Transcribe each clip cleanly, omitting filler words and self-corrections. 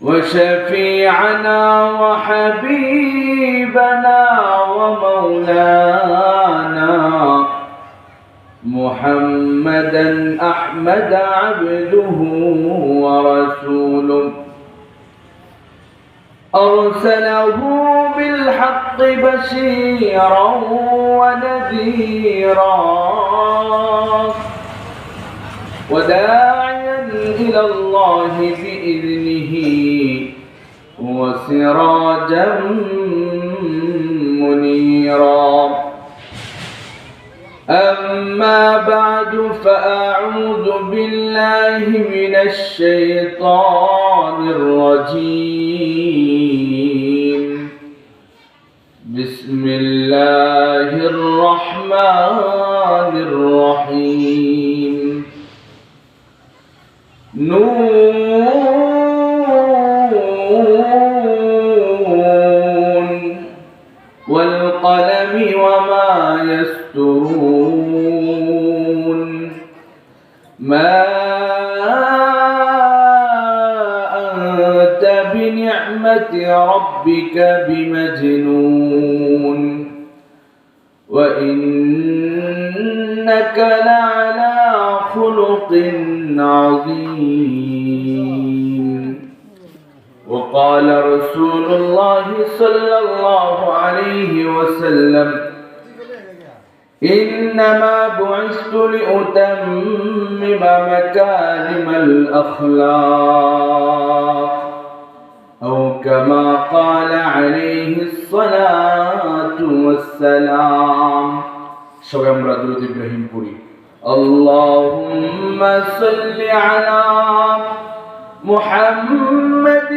وشفيعنا وحبيبنا ومولانا محمدا أحمد عبده ورسوله أرسله بالحق بشيرا ونذيرا وداعيا إلى الله بإذنه وسراجا منيرا. أما بعد فأعوذ بالله من الشيطان الرجيم. بسم الله الرحمن الرحيم. نون والقلم وما يسطرون. ما أنت بنعمة ربك بمجنون وإنك لعلى خلق عظيم. وقال رسول الله صلى الله عليه وسلم إنما بعثت لأتمم مكارم الأخلاق أو كما قال عليه الصلاة والسلام. সবাই আমরা দুরূদ ইব্রাহিম পড়ি। اللهم صل على محمد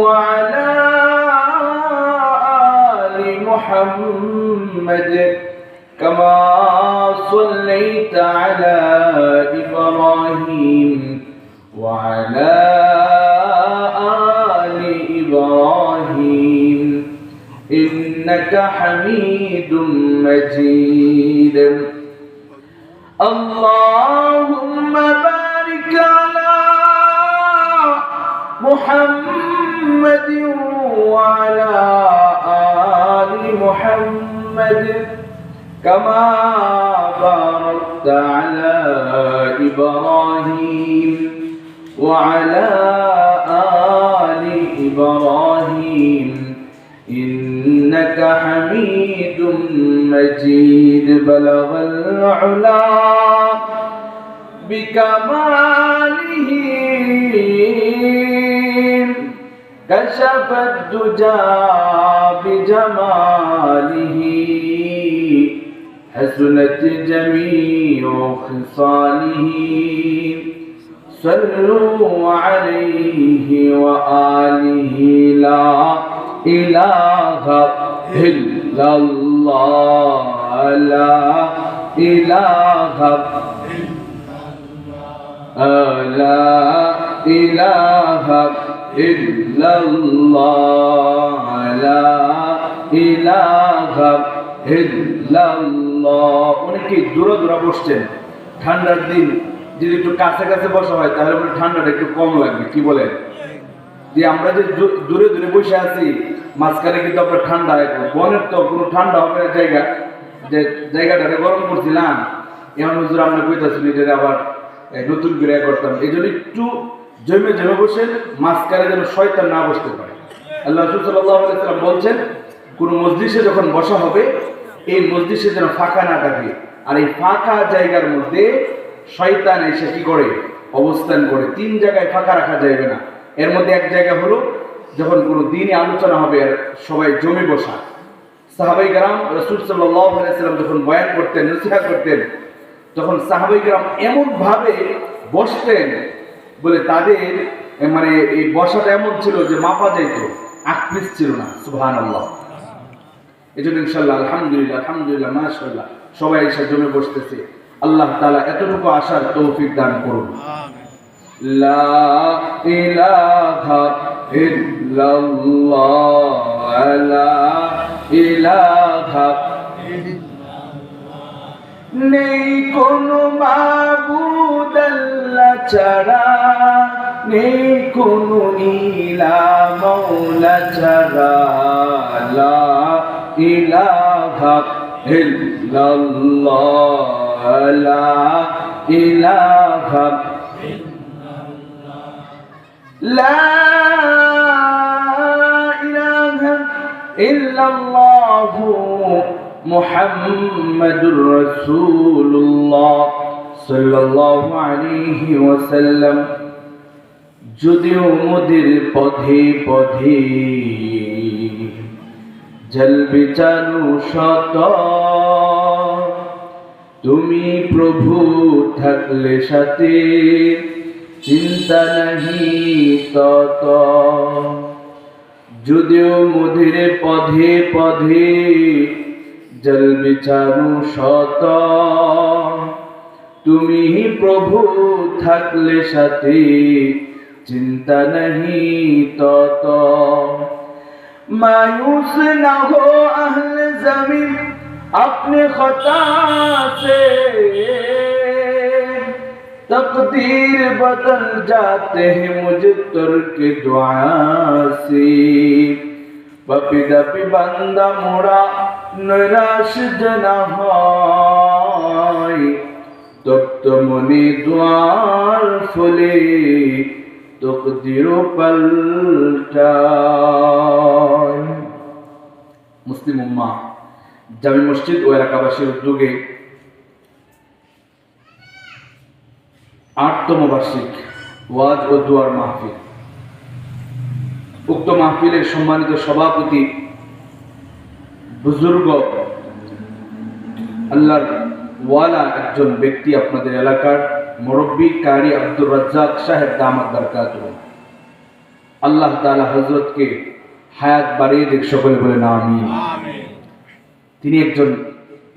وعلى آل محمد كما صليت على إبراهيم وعلى آل إبراهيم إنك حميد مجيد. اللهم بارك على محمد وعلى آل محمد كما باركت على إبراهيم وعلى آل إبراهيم إنك حميد مجيد. بلغ العلا بكماله كشف الدجى بجماله حسنت جميع خصاله صلوا عليه وآله. لا إله إلا الله لا إله لا إله إلا الله لا إله إلا الله. অনেকে দূরে দূরে বসছেন, ঠান্ডার দিন যদি একটু কাছে কাছে বসা হয় তাহলে ঠান্ডাটা একটু কম লাগবে। কি বলেন? যে আমরা যে দূরে দূরে বসে আছি মাঝখানে কিন্তু আপনার ঠান্ডা, বনের তো কোনো ঠান্ডা হবে না জায়গা, যে জায়গাটাকে গরম করছিলাম এমন হুজুর আমরা কইতাছি এটা আবার নতুন করে করতাম। এই জন্য একটু জমে জমে বসে মাঝখানে যেন শয়তান না বসতে পারে। আল্লাহ রাসূল সাল্লাল্লাহু আলাইহি ওয়াসাল্লাম বলছেন কোন মসজিদে যখন বসা হবে এই মসজিদে যেন ফাঁকা না থাকে, আর এই ফাঁকা জায়গার মধ্যে শয়তান এসে কি করে অবস্থান করে। তিন জায়গায় ফাঁকা রাখা যাবে না। এর মধ্যে এক জায়গা হলো যখন কোনো দিনই আলোচনা হবে আর সবাই জমে বসা। সাহাবাই কেরাম রাসূল সাল্লাল্লাহু আলাইহি ওয়াসাল্লাম যখন বয়ান করতেন, নসিহত করতেন, তখন সাহাবাই কেরাম এমন ভাবে বসতেন বলে তাদের মানে এই বসাটা এমন ছিল যে মাপা যাইত, আকৃতি ছিল না। সুবহানাল্লাহ। এই জন্য ইনশাআল্লাহ আলহামদুলিল্লাহ আলহামদুলিল্লাহ মাশাআল্লাহ সবাই এসে জমে বসতেছে। আল্লাহ তাআলা এতটুকু আসার তৌফিক দান করুন। লা ইলাহা ইল্লাল্লাহ লা ইলাহা নেই কোনো মাবুদ আল্লাহ ছাড়া, নেই কোনো ইলা মাওলা ছাড়া, লা ইলাহা ইল্লাল্লাহ, লা ইলাহা লা ইলাহা ইল্লাল্লাহু মুহাম্মাদুর রাসূলুল্লাহ সাল্লাল্লাহু আলাইহি ওয়াসাল্লাম। যদিও মোদের পথে পথে জ্বলবে চালু শত, তুমি প্রভু থাকলে সাথে চিন্তা নাহি তত। যদিও মোদের পথে পথে জ্বলবে চালু শত, তুমি প্রভু থাকলে সাথে চিন্তা নাহি তত। मायूस न हो अहल ज़मीन अपने खता से, तकदीर बदल जाते हैं मुझे तुर्क दुआ से। पपी बंदा मोड़ा निराश जना হয়, তপ্ত মনে দুয়ার ফলে তকদির পাল্টায়। মুসলিম উম্মাহ জামি মসজিদ ও এলাকাবাসীর উদ্যোগে 8তম বার্ষিক ওয়াজ ও দুয়ার মাহফিল। উক্ত মাহফিলের সম্মানিত সভাপতি বুজুর্গ আল্লাহর ওয়ালা একজন ব্যক্তি, আপনাদের এলাকার মুরব্বী কারি আব্দুর রাজ্জাক সাহেব দামাত বারকাতুহু। আল্লাহ তাআলা হযরতকে হায়াত বাড়িয়ে দিক, সকলে বলেন আমিন। তিনি একজন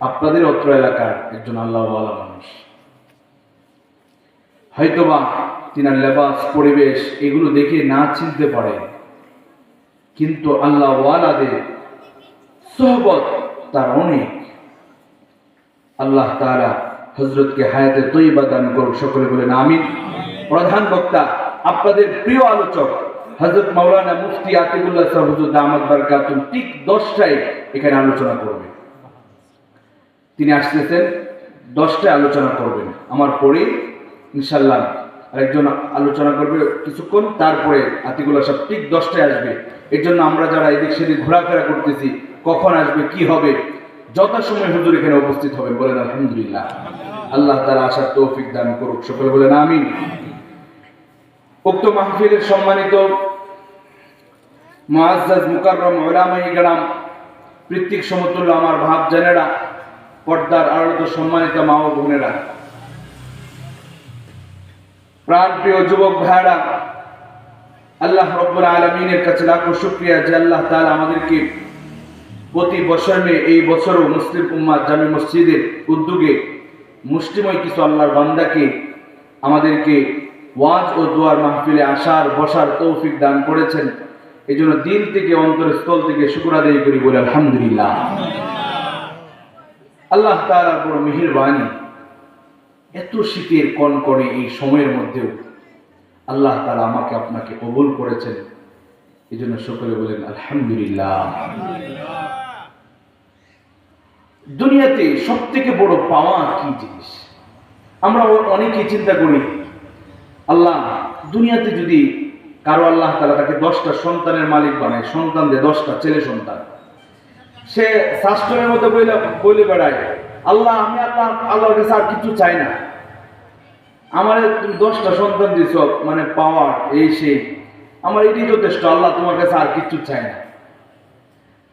আপনাদের অত্র এলাকার একজন আল্লাহ ওয়ালা মানুষ। হয়তোবা তিনার লেবাস, পরিবেশ এগুলো দেখে না চিনতে পারে, কিন্তু আল্লাহ ওয়ালাদের সোহবত তার অনেক। আল্লাহ তাআলা হযরতকে হায়াতে তয়্যিবা দান করুন, সকলে বলেন আমিন। প্রধান বক্তা আপনাদের প্রিয় আলোচক হযরত মাওলানা মুফতি আতিকুল্লাহ সাহেব হুজুর দামাত বারকাতুহু ঠিক 10টায় এখানে আলোচনা করবেন। তিনি আসতেছেন 10টায় আলোচনা করবেন। আমার পরে ইনশাআল্লাহ আরেকজন আলোচনা করবে কিছুক্ষণ, তারপরে আতিকুল্লাহ সাহেব ঠিক 10টায় আসবে। এর জন্য আমরা যারা এদিক সেদিক ঘোরাফেরা করতেছি, কখন আসবে কি হবে, যথাসময় হুজুর এখানে উপস্থিত হবেন, বলেন আলহামদুলিল্লাহ। আল্লাহ তাআলা আসার তৌফিক দান করুক, সকলে বলেন আমিন। উক্ত মাহফিলের সম্মানিত মুআজ্জাজ মুকাররম উলামায়ে কেরাম, পৃথিক সমতুল্য আমার ভাব জানেরা, পর্দার আড়ালে সম্মানিত মা ও বোনেরা, প্রাণ প্রিয় যুবক ভাইরা, আল্লাহ রাব্বুল আলামিনের কাছে লাখো শুকরিয়া যে আল্লাহ তাআলা আমাদেরকে প্রতি বছর এই বছরও মুসলিম উম্মাহ জামি মসজিদের উদ্যোগে মুষ্টিময় কিছু আল্লাহর বান্দাকে আমাদেরকে ওয়াজ ও দুয়ার মাহফিলে আসার বসার তৌফিক দান করেছেন। এই জন্য দিল থেকে, অন্তরস্থল থেকে শুকর আদায় করি, বলে আলহামদুলিল্লাহ। আল্লাহ তাআলার বড় মেহেরবানি, এত শীতের কনকনে এই সময়ের মধ্যেও আল্লাহ তাআলা আমাকে আপনাকে কবুল করেছেন, এই জন্য সকলে বলেন আলহামদুলিল্লাহ। দুনিয়াতে সব থেকে বড় পাওয়া কি জিনিস? আমরা অনেকেই চিন্তা করি, আল্লাহ দুনিয়াতে যদি কারো আল্লাহ তাআলা তাকে 10টা সন্তানের মালিক বানায়, সন্তান দেয় 10টা ছেলে সন্তান, সে শাস্ত্রের মধ্যে বলে বেড়ায়, আল্লাহ আমি আল্লাহর কাছে আর কিছু চাই না, আমার তুমি 10টা সন্তান দিছ, মানে পাওয়ার এই সেই, আমার এটাই যথেষ্ট, আল্লাহ তোমার কাছে আর কিছু চাই না।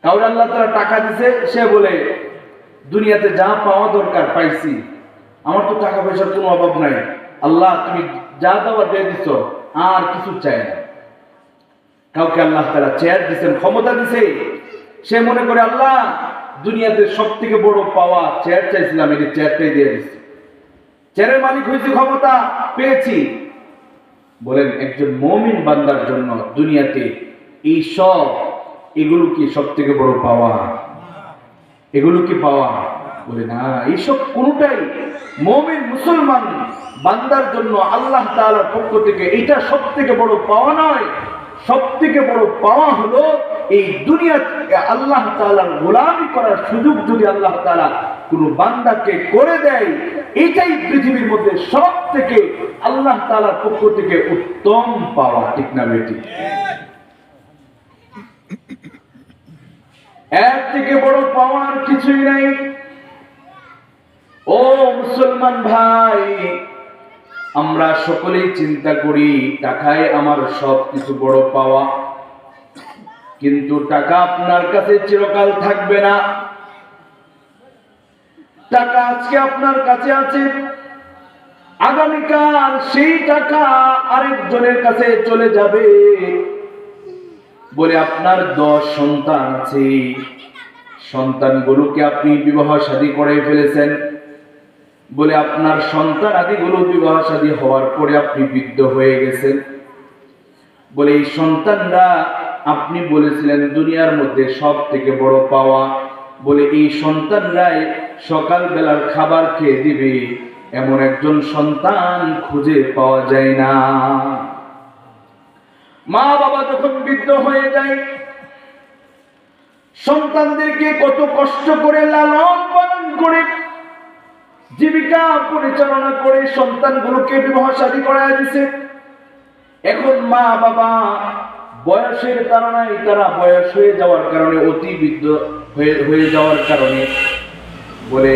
কাউরে আল্লাহ তাআলা টাকা দিছে, সে বলে দুনিয়াতে যা পাওয়া দরকার পাইছি, আমার তো টাকা পয়সার কোনো অভাব নাই, আল্লাহ তুমি যা দেওয়া দিয়ে দিছ, আর কিছু চাই না। কাউকে আল্লাহ তাআলা চেয়ার দিছেন, ক্ষমতা দিছে, সে মনে করে আল্লাহ দুনিয়াতে সব থেকে বড় পাওয়া চেয়ার চাইছিলাম, এই চেয়ারটাই দিয়ে দিচ্ছে, চেয়ারের মালিক হয়েছে, ক্ষমতা পেয়েছি। বলেন একজন মুমিন বান্দার জন্য দুনিয়াতে এই সব, এগুলো কি সব থেকে বড় পাওয়া? এগুলো কি পাওয়া? বলে না, এইসব কোনটাই মুমিন মুসলমান বান্দার জন্য আল্লাহ তাআলার পক্ষ থেকে এটা সবথেকে বড় পাওয়া নয়, সবথেকে বড় পাওয়া হলো এই দুনিয়াতে আল্লাহ তাআলার গোলামি করার সুযোগ যদি আল্লাহ তাআলা কোনো বান্দাকে করে দেয়, এটাই পৃথিবীর মধ্যে সবথেকে আল্লাহ তাআলার পক্ষ থেকে উত্তম পাওয়া। ঠিক না বেটি? এর থেকে বড় পাওয়ার কিছুই নাই। ও মুসলমান ভাই, আমরা সকলেই চিন্তা করি টাকায় আমার সব কিছু বড় পাওয়া, কিন্তু টাকা আপনার কাছে চিরকাল থাকবে না। টাকা আজকে আপনার কাছে আছে, আগামীকাল সেই টাকা আরেকজনের কাছে চলে যাবে। বলে আপনার 10 সন্তান আছে, সন্তানগুলোকে আপনি বিবাহ শাদী করে ফেলেছেন। বলে আপনার সন্তান আদিগুলো বিবাহ শাদী হওয়ার পরে আপনি বৃদ্ধ হয়ে গেছেন। বলে এই সন্তানরা আপনি বলেছিলেন দুনিয়ার মধ্যে সব থেকে বড় পাওয়া। বলে এই সন্তানরাই সকাল বেলার খাবার খেয়ে দিবে, এমন একজন সন্তান খুঁজে পাওয়া যায় না। মা বাবা যখন বৃদ্ধ হয়ে যায়, সন্তানদেরকে কত কষ্ট করে লালন পালন করে জীবিকা পরিচালনা করে সন্তানগুলোকে বিবাহ শাদী করায় দিছে। এখন মা বাবা বয়সের কারণে, তারা বয়স হয়ে যাওয়ার কারণে, অতি বৃদ্ধ হয়ে যাওয়ার কারণে বলে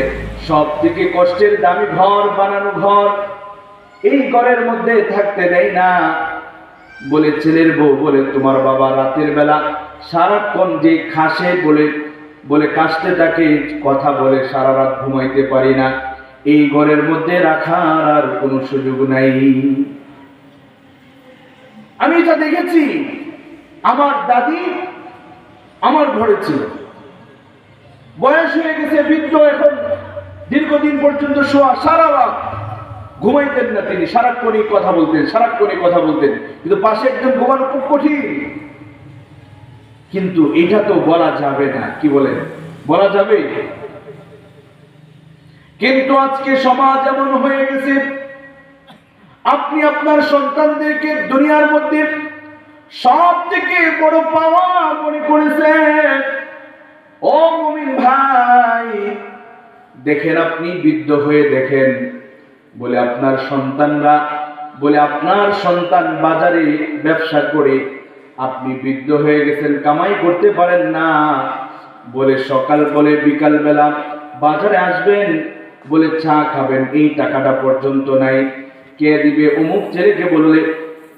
সব থেকে কষ্টের দামি ঘর বানানো ঘর, এই ঘরের মধ্যে থাকতে দেয় না। বলে ছেলের বউ বলে তোমার বাবা রাতের বেলা সারাক্ষণ যে খাসে বলে কাশতে থাকে, কথা বলে সারা রাত ঘুমাইতে পারি না, এই ঘরের মধ্যে রাখার আর কোনো সুযোগ নাই। আমি এটা দেখেছি, আমার দাদি আমার ঘরে ছিল, বয়স হয়ে গেছে, বৃদ্ধ, এখন দীর্ঘদিন পর্যন্ত শোয়া, সারা রাত ঘুমাইতেন না তিনি, সারাক্ষণই কথা বলতেন, সারাক্ষণই কথা বলতেন, কিন্তু পাশে একজন ঘুমানো খুব কঠিন। কিন্তু এটা তো বলা যাবে না, কি বলেন, বলা যাবে? কিন্তু আজকে সমাজ এমন হয়ে গেছে, আপনি আপনার সন্তানদেরকে দুনিয়ার মধ্যে সব থেকে বড় পাওয়া মনে করেছেন। ও মুমিন ভাই, দেখেন আপনি বৃদ্ধ হয়ে দেখেন, বলে আপনার সন্তানরা, বলে আপনার সন্তান বাজারে ব্যবসা করে, আপনি বৃদ্ধ হয়ে গেছেন, কামাই করতে পারেন না। বলে সকাল বলে বিকাল বেলা বাজারে আসবেন, বলে চা খাবেন, এই টাকাটা পর্যন্ত নাই, কে দিবে? অমুক ছেলেকে বললে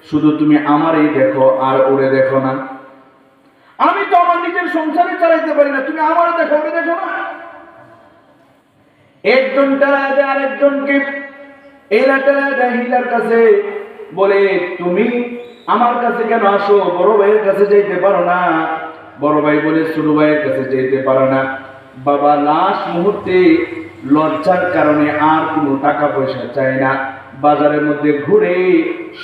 শুধু তুমি আমারই দেখো আর ওরে দেখো না, আমি তো আমার নিজের সংসারে চালাইতে পারি না, তুমি আমার দেখো ওরে দেখো না। একজন টেলায় দেয় আরেকজনকে, এরা টেলায় দেয় হিলার কাছে, বলে তুমি আমার কাছে কেন আসো, বড় ভাইয়ের কাছে যাইতে পারো না? বড় ভাই বলে ছোট ভাইয়ের কাছে যাইতে পারো না। বাবা লাস্ট মুহূর্তে লজ্জার কারণে আর কোনো টাকা পয়সা চায় না, বাজারের মধ্যে ঘুরে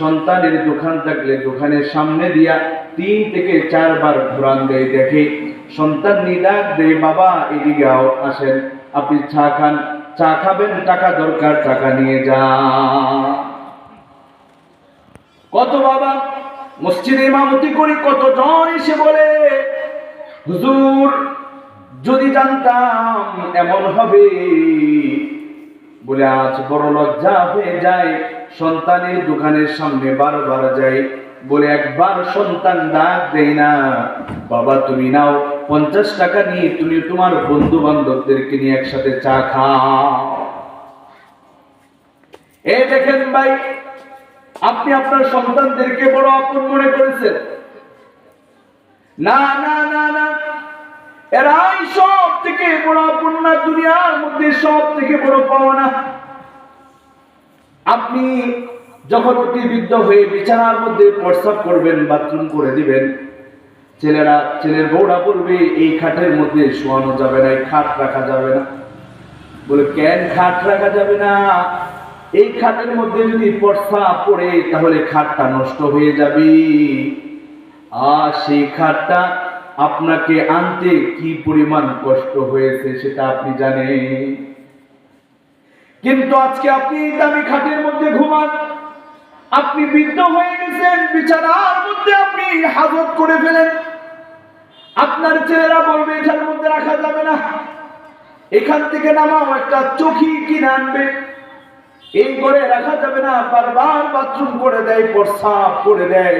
সন্তানের দোকান থাকলে দোকানের সামনে দিয়া 3 থেকে 4 বার ঘুরান দেয়, দেখে সন্তান নিরাগ দেয়, বাবা এদিকে আসেন, আপনি চা খান, চা খাবেন, টাকা দরকার, টাকা নিয়ে যা। কত বাবা মসজিদে ইমামতি করি, কতজন এসে বলে হুজুর যদি জানতাম এমন হবে, বলে আজ বড় লজ্জা হয়ে যায়, সন্তানের দোকানের সামনে বারবার যাই, বলে একবার সন্তান ডাক দেয় না, বাবা তুমি নাও 50 টাকা নিয়ে তুমি তোমার বন্ধু বান্ধবদেরকে নিয়ে একসাথে চা খাও। এই দেখেন ভাই, আপনি আপনার সন্তানদেরকে বড় আপন মনে করেছেন। না না না না, এরাই সব থেকে বড় আপন না, দুনিয়ার মধ্যে সব থেকে বড় পাওনা। আপনি যখন অতি বৃদ্ধ হয়ে বিছানার মধ্যে প্রস্রাব করবেন, বাথরুম করে দিবেন, ছেলের বউরা বলবে এই খাটের মধ্যে শোয়ানো যাবে না, এই খাট রাখা যাবে না। বলে কেন খাট রাখা যাবে না? এই খাটের মধ্যে যদি প্রস্রাব পড়ে তাহলে খাটটা নষ্ট হয়ে যাবে, আর সেই খাটটা আপনাকে আনতে কি পরিমাণ কষ্ট হয়েছে সেটা আপনি জানেন। কিন্তু আজকে আপনি দামি খাটের মধ্যে ঘুমান, আপনি বৃদ্ধ হয়ে গেছেন, বিছানার মধ্যে আপনি হাজত করে ফেলেন। আপনার ছেলেরা বলবে এটার মধ্যে রাখা যাবে না, এখান থেকে নামাও, একটা চৌকি কিনে আনবে, এই ঘরে রাখা যাবে না, বারবার বাথরুম করে দেয়, প্রস্রাব করে দেয়,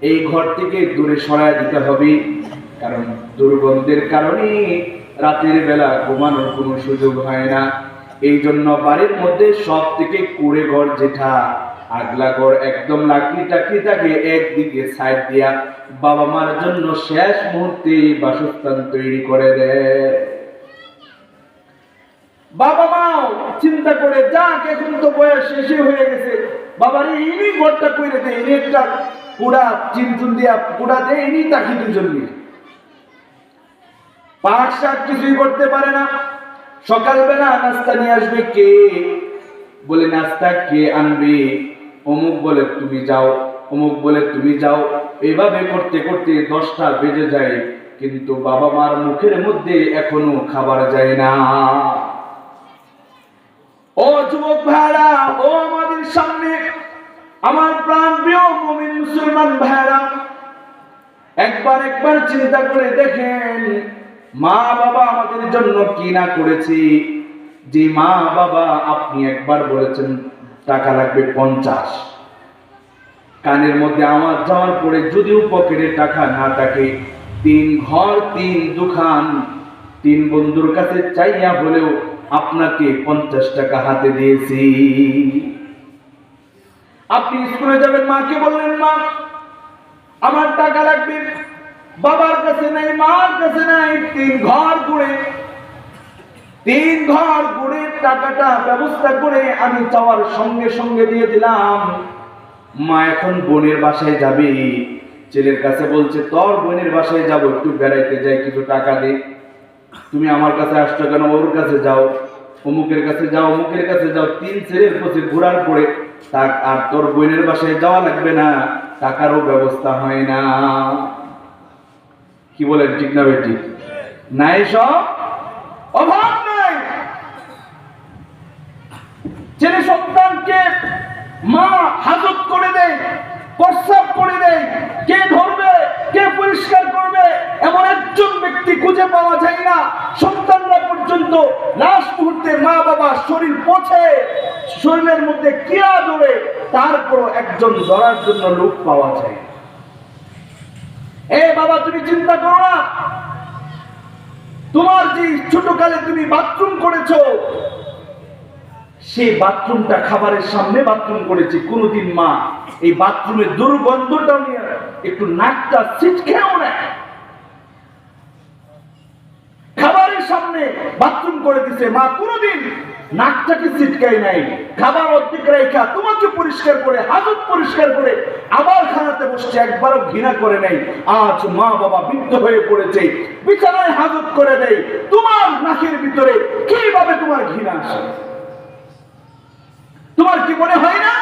এই ঘর থেকে দূরে সরায় দিতে হবে। কারণ দুর্গন্ধের কারণে রাতের বেলা ঘুমানোর কোনো সুযোগ হয় না। এই জন্য বাড়ির মধ্যে সব থেকে কুড়ে ঘর যেটা আগলা ঘর, একদম লাকড়ি টাকড়ি থাকে, একদিকে সাইড দিয়া বাবা মার জন্য শেষ মুহূর্তে বাসস্থান তৈরি করে দেয়। বাবা মাও চিন্তা করে, যাক এখন তো বয়স শেষে হয়ে গেছে, বাবার ইনি ঘরটা করে দেয়, ইনি একটা কুড়া চিনচুন দিয়া কুড়া দেয়, ইনি তাকে দুজন নিয়ে পাক শাক কিছুই করতে পারে না। সকালবেলা নাস্তা নিয়ে আসবে কে? বলে নাস্তা কে আনবে? অমুক বলে তুমি যাও, অমুক বলে তুমি যাও। এভাবে করতে করতে 10টা বেজে যায়, কিন্তু বাবা মার মুখের মধ্যে এখনো খাবার যায় না। ও যুবক ভাইরা, ও আমাদের সামনে আমার প্রাণ প্রিয় মুমিন মুসলমান ভাইরা, একবার চিন্তা করে দেখেন, মা বাবা আমাদের জন্য কি না করেছে। যে মা বাবা আপনি একবার বলেছেন টাকা লাগবে 50, কানের মধ্যে আওয়াজ যাওয়ার পরে যদিও পকেটে টাকা না থাকে, 3 ঘর 3 দোকান 3 বন্ধুর কাছে চাইয়া হলেও আপনাকে 50 টাকা হাতে দিয়েছি। আপনি স্কুলে যাবেন, মাকে বললেন মা আমার টাকা লাগবে, বাবার কাছে নাই, মার কাছে নাই, 3 ঘর ঘুরে টাকাটা ব্যবস্থা করে আমি যাওয়ার সঙ্গে সঙ্গে দিয়ে দিলাম। মা এখন বোনের বাসায় যাবে, ছেলের কাছে বলছে তোর বোনের বাসায় যাবো, একটু বেড়াইতে যাই, কিছু টাকা দে। তুমি আমার কাছে আসছো কেন? ওর কাছে যাও, অমুকের কাছে যাও, অমুকের কাছে যাও। 3 ছেলের কাছে ঘোরার পরে আর তোর বোনের বাসায় যাওয়া লাগবে না, টাকারও ব্যবস্থা হয় না। কি বলেন, ঠিক না বেটি? নাই, সব অভাব নাই। ছেলে সন্তানকে মা হাজত করে দেয়, প্রস্রাব করে দেয়, কে ধরবে, কে পরিষ্কার করবে, এমন একজন ব্যক্তি খুঁজে পাওয়া যায় না। সন্তানরা পর্যন্ত লাস্ট মুহূর্তে মা বাবা শরীর পচে, শরীরের মধ্যে কিয়া ধরে, তারপর একজন ধরার জন্য লোক পাওয়া যায়। এ বাবা, তুমি চিন্তা করো না, তোমার যে ছোটকালে তুমি বাথরুম করেছো, সেই বাথরুমটা খাবারের সামনে বাথরুম করেছে, কোনদিন মা এই বাথরুমের দুর্গন্ধটা নিয়ে একটু নাকটা ছিটকেও না। খাবারের সামনে বাথরুম করে দিছে, মা কোনদিন নাকটাকে ছিটকাই নাই। খাবার অর্ধেক রেখা তোমাকে পরিষ্কার করে, হাজত পরিষ্কার করে আবার খানাতে বসছে, একবারও ঘৃণা করে নাই। আজ মা বাবা বৃদ্ধ হয়ে পড়েছে, বিছানায় হাজত করে দেয়, তোমার নাকের ভিতরে কিভাবে তোমার ঘৃণা আসে? তোমার কি মনে হয় না?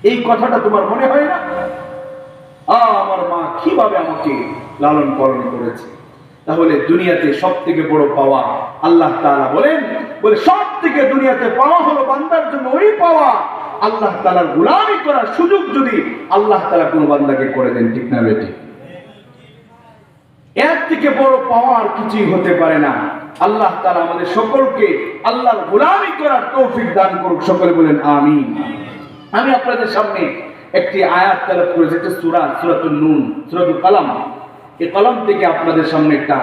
এই কথাটা তোমার মনে হয় না? আমার মা কিভাবে আমাকে লালন পালন করেছে। তাহলে দুনিয়াতে সব থেকে বড় পাওয়া আল্লাহ তাআলা বলেন, বলে সব থেকে দুনিয়াতে পাওয়া হলো বান্দার জন্য ওই পাওয়া, আল্লাহ তাআলার গোলামি করার সুযোগ যদি আল্লাহ তাআলা কোন বান্দাকে করে দেন, ঠিক না বেটি? এর থেকে বড় পাওয়া আর কিছুই হতে পারে না। আল্লাহ তাআলা আমাদের সকলকে আল্লাহর গোলামি করার তৌফিক দান করুক, সকলে বলেন আমিন। আমি আপনাদের সামনে একটি আয়াত তেলাওয়াত করেছি, একটা সূরা, সূরাতুন নূন, সূরাতুল কলম। এই কলম থেকে আপনাদের সামনে একটা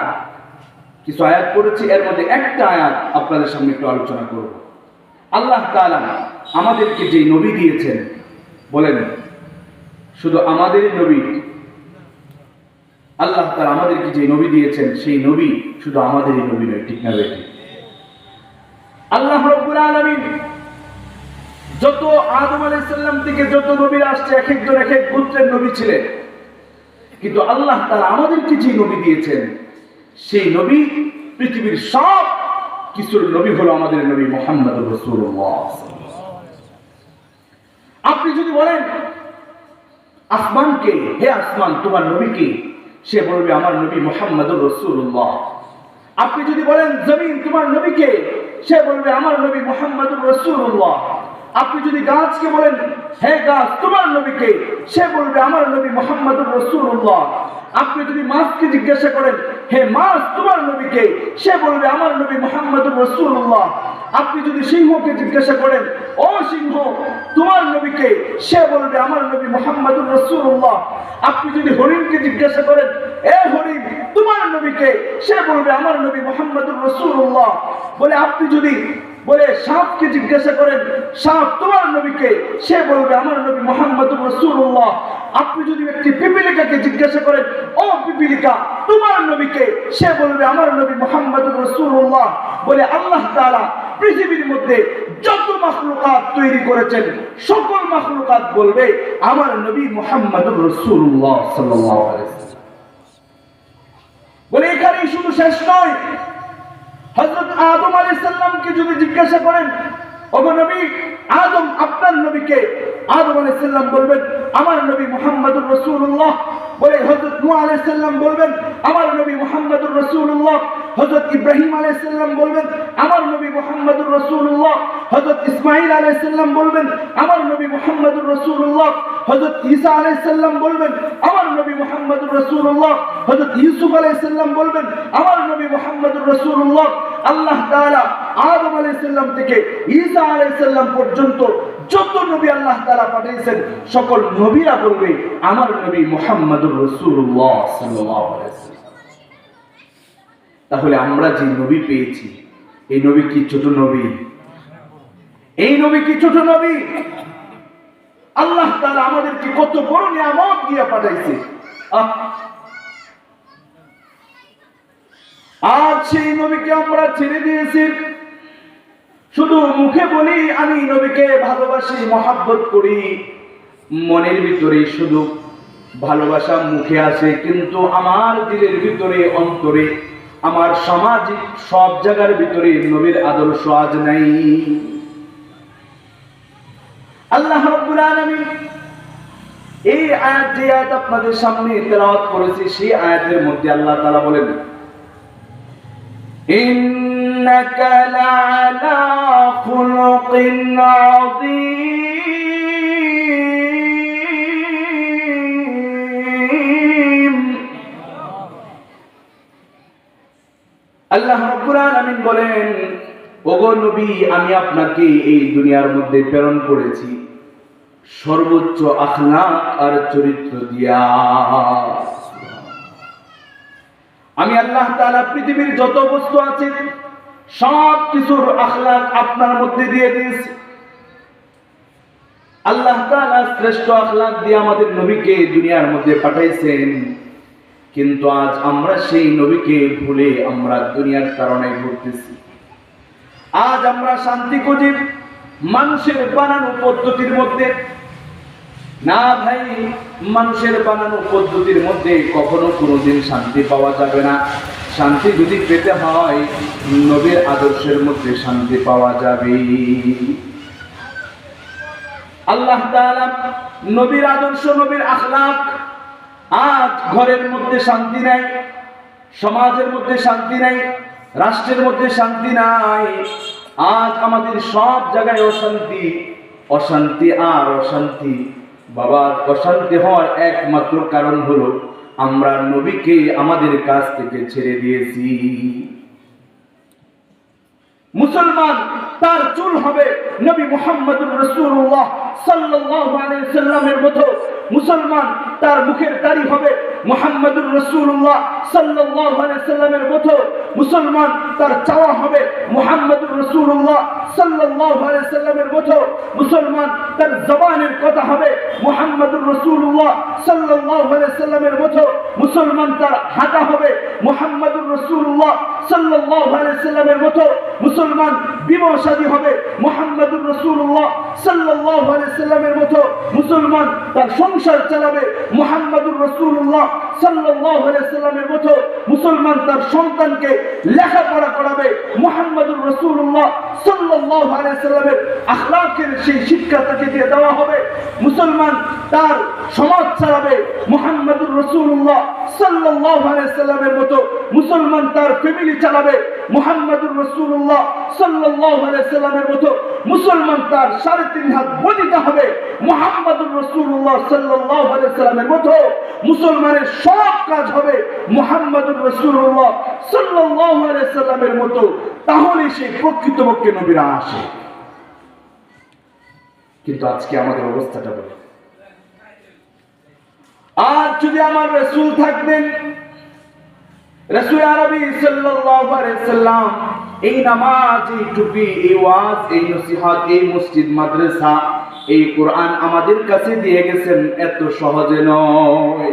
কিছু আয়াত পড়েছি, এর মধ্যে একটা আয়াত আপনাদের সামনে একটু আলোচনা করব। আল্লাহ তাআলা আমাদেরকে যে নবী দিয়েছেন, বলেন শুধু আমাদেরই নবী? আল্লাহ তাআলা আমাদেরকে যে নবী দিয়েছেন, সেই নবী শুধু আমাদেরই নবী নয়, ঠিক না বেটি? আল্লাহ রাব্বুল আলামিন যত আদম আলাইহিস সালাম থেকে যত নবীরা আসছে, এক একজন এক এক গোত্রের নবী ছিলেন, কিন্তু আল্লাহ তাআলা আমাদেরকে যে নবী দিয়েছেন, সেই নবী পৃথিবীর সব কিছুর নবী হলো আমাদের নবী মুহাম্মদুর রাসূলুল্লাহ। আপনি যদি বলেন আসমানকে, হে আসমান তোমার নবী কে? সে বলবে আমার নবী মুহাম্মদুর রাসূলুল্লাহ। আপনি যদি বলেন জমিন তোমার নবী কে? সে বলবে আমার নবী মুহাম্মদুর রাসূলুল্লাহ। আপনি যদি গাছকে বলেন হে গাছ তোমার নবীকে, সে বলবে আমার নবী মুহাম্মদুর রাসূলুল্লাহ। আপনি যদি মাছকে জিজ্ঞাসা করেন হে মাছ তোমার নবীকে, সে বলবে আমার নবী মুহাম্মদুর রাসূলুল্লাহ। আপনি যদি সিংহকে জিজ্ঞাসা করেন ও সিংহ তোমার নবীকে, সে বলবে আমার নবী মুহাম্মদুর রাসূলুল্লাহ। আপনি যদি হরিণকে জিজ্ঞাসা করেন এ হরিণ তোমার নবীকে, সে বলবে আমার নবী মুহাম্মদুর রাসূলুল্লাহ। বলে আপনি যদি বলে সাপকে জিজ্ঞাসা করেন সাপ তোমার নবীকে, সে বলবে আমার নবী মুহাম্মদুর রাসূলুল্লাহ। আপনি যদি একটি পিপীলিকাকে জিজ্ঞাসা করেন ও পিপীলিকা তোমার নবীকে, সে বলবে আমার নবী মুহাম্মদুর রাসূলুল্লাহ। বলে আল্লাহ তাআলা পৃথিবীর মধ্যে যত মাখলুকাত তৈরি করেছেন সকল মাখলুকাত বলবে আমার নবী মুহাম্মদুর রাসূলুল্লাহ সাল্লাল্লাহু আলাইহি ওয়াসাল্লাম। বলে এখানেই শুধু শেষ নয়, হযরত আদম আলাইহিস সালামকে যদি জিজ্ঞাসা করেন ওগো নবী আদম আপনার নবীকে, আদম আলাইহিস সালাম বলবেন আমার নবী মুহাম্মদুর রাসূলুল্লাহ। বলে হযরত নূহ আলাইহিস সালাম বলবেন আমার নবী মুহাম্মদুর রাসূলুল্লাহ। হযরত ইব্রাহিম আলাইহিস সালাম বলবেন আমার নবী মুহাম্মদুর রাসূলুল্লাহ। হযরত ইসমাঈল আলাইহিস সালাম বলবেন আমার নবী মুহাম্মদুর রাসূলুল্লাহ। হযরত ঈসা আলাইহিস সালাম বলবেন আমার নবী মুহাম্মদুর রাসূলুল্লাহ। হযরত ইউসুফ আলাইহিস সালাম বলবেন আমার নবী মুহাম্মদুর রাসূলুল্লাহ। আল্লাহ তাআলা আদম আলাইহিস সালাম থেকে ঈসা আলাইহিস সালাম পর্যন্ত যত নবী আল্লাহ তাআলা পাঠিয়েছেন সকল নবীরা বলবে আমার নবী মুহাম্মদুর রাসূলুল্লাহ সাল্লাল্লাহু আলাইহি ওয়াসাল্লাম। তাহলে আমরা যে নবী পেয়েছি এই নবী কি ছোট নবী? এই নবী কি ছোট নবী? আল্লাহ তাআলা আমাদেরকে কত বড় নিয়ামত দিয়ে পাঠাইছে। আজ সেই নবীকে আমরা ছেড়ে দিয়েছি। শুধু মুখে বলি আমি নবীকে ভালোবাসি মহব্বত করি, মনের ভিতরে শুধু ভালোবাসা মুখে আসে, কিন্তু আমার দিলের ভিতরে অন্তরে আমার সামাজিক সব জায়গার ভিতরে নবীর আদর্শ আজ নাই। আল্লাহ রাব্বুল আলামিন এই আয়াত যে আয়াত আপনাদের সামনে তেলাওয়াত করেছি সেই আয়াতের মধ্যে আল্লাহ তাআলা বলেন ইন্নাকা লাআলা খুলুকিন আযীম। আল্লাহ রাব্বুল আলামিন বলেন ওগো নবী আমি আপনাকে এই দুনিয়ার মধ্যে প্রেরণ করেছি সর্বোচ্চ আখলাক আর চরিত্র দিয়া। আমি আল্লাহ তাআলা পৃথিবীর যত বস্তু আছে সব কিছুর আখলাক আপনার মধ্যে দিয়ে দিয়েছি। আল্লাহ তাআলা শ্রেষ্ঠ আখলাক দিয়ে আমাদের নবীকে দুনিয়ার মধ্যে পাঠাইছেন, কিন্তু আজ আমরা সেই নবীকে ভুলে আমরা দুনিয়ার কারণে ঘুরতেছি। আজ আমরা শান্তি খুঁজি মানুষের বানানো পদ্ধতির মধ্যে। না ভাই, মানুষের বানানো পদ্ধতির মধ্যে কখনো কোনোদিন শান্তি পাওয়া যাবে না। শান্তি যদি পেতে হয় নবীর আদর্শের মধ্যে শান্তি পাওয়া যাবে। আল্লাহ তাআলা নবীর আদর্শ নবীর আখলাক, আজ ঘরের মধ্যে শান্তি নাই, সমাজের মধ্যে শান্তি নাই, রাষ্ট্রের মধ্যে শান্তি নাই। আজ আমাদের সব জায়গায় অশান্তি, অশান্তি আর অশান্তি। বাবা, অশান্তি হওয়ার একমাত্র কারণ হলো আমরা নবীকে আমাদের কাছ থেকে ছেড়ে দিয়েছি। মুসলমান তার চুল হবে নবী মুহাম্মদুর রাসূলুল্লাহ সাল্লাল্লাহু আলাইহি ওয়াসাল্লামের মতো। মুসলমান তার মুখের দাড়ি হবে মুহাম্মদুর রাসূলুল্লাহ সাল্লাল্লাহু আলাইহি ওয়াসাল্লামের মতো। মুসলমান তার চাওয়া হবে মুহাম্মদুর রাসূলুল্লাহ সাল্লাল্লাহু আলাইহি ওয়াসাল্লামের মতো। মুসলমান তার জবানের কথা হবে মুহাম্মদুর রাসূলুল্লাহ সাল্লাল্লাহু আলাইহি ওয়াসাল্লামের মতো। মুসলমান তার হাঁটা হবে মুহাম্মদুর রাসূলুল্লাহ সাল্লাল্লাহু আলাইহি ওয়াসাল্লামের মতো। মুসলমান বিবাহ শাদী হবে মুহাম্মদুর রাসূলুল্লাহ সাল্লাল্লাহু আলাইহি ওয়াসাল্লামের মতো। মুসলমান তার সংসার চালাবে মুহাম্মদুর রাসূলুল্লাহ সাল্লাল্লাহু আলাইহি ওয়াসাল্লামের মতো। মুসলমান তার সন্তানকে লেখাপড়া করাবে মুহাম্মদুর রাসূলুল্লাহ সাল্লাল্লাহু আলাইহি ওয়াসাল্লামের আখলাকের সেই শিক্ষা তাকে দিয়ে দেওয়া হবে। মুসলমান তার সমাজ চালাবে মুহাম্মদুর রাসূলুল্লাহ সাল্লাল্লাহু আলাইহি সাল্লামের মতো মুসলমান তার ফ্যামিলি চালাবে, মুহাম্মদুর রাসূলুল্লাহ সাল্লাল্লাহু আলাইহি সাল্লামের মতো মুসলমান তার 3.5 হাত বদিতে হবে, মুহাম্মদুর রাসূলুল্লাহ সাল্লাল্লাহু আলাইহি সাল্লামের মতো মুসলমানের সব কাজ হবে মুহাম্মদুর রাসূলুল্লাহ সাল্লাল্লাহু আলাইহি সাল্লামের মতো, তাহলে সেই প্রকৃতপক্ষে নবীরা আসে। কিন্তু আজকে আমাদের অবস্থাটা বলো, আজ যদি আমার রাসূল থাকতেন, রাসূল আরবি সাল্লাল্লাহু আলাইহি সাল্লাম এই নামাজ, এই টুপি, এই ওয়াজ, এই নসিহত, এই মসজিদ মাদ্রাসা, এই কোরআন আমাদের কাছে দিয়ে গেছেন, এত সহজে নয়।